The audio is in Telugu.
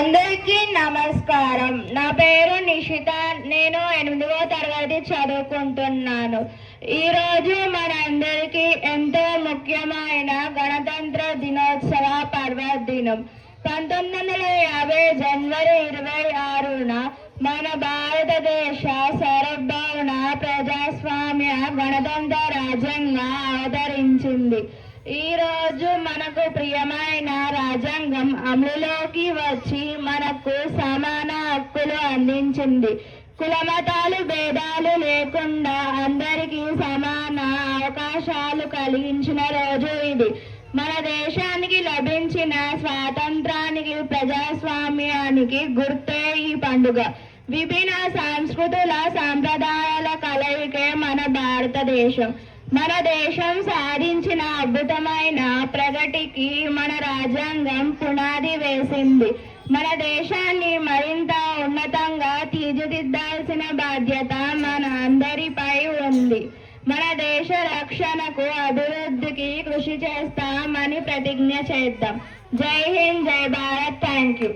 అందరికీ నమస్కారం. నా పేరు నిషిత. నేను 8వ తరగతి చదువుకుంటున్నాను. ఈరోజు మనందరికీ ఎంతో ముఖ్యమైన గణతంత్ర దినోత్సవ పర్వదినం. 1950 జనవరి 26న మన భారతదేశ సార్వభౌమ ప్రజాస్వామ్య గణతంత్ర రాజ్యాంగం అవతరించింది. ఈ రోజు మనకు ప్రియమైన రాజ్యాంగం అమలులోకి వచ్చి మనకు సమాన హక్కులు అందించింది. కులమతాలు భేదాలు లేకుండా అందరికీ సమాన అవకాశాలు కలిగించిన రోజు ఇది. మన దేశానికి లభించిన స్వాతంత్రానికి ప్రజాస్వామ్యానికి గుర్తే ఈ పండుగ. విభిన్న సంస్కృతుల సాంప్రదాయాల కలయికే మన భారతదేశం. మన దేశం సాధించిన అద్భుతమైన ప్రగతికి మన రాజ్యాంగం పునాది వేసింది. మన దేశాన్ని మరింత ఉన్నతంగా తీర్చిదిద్దాల్సిన బాధ్యత మన అందరిపై ఉంది. మన దేశ రక్షణకు అభివృద్ధికి కృషి చేస్తామని ప్రతిజ్ఞ చేద్దాం. జై హింద్, జై భారత్. Thank you.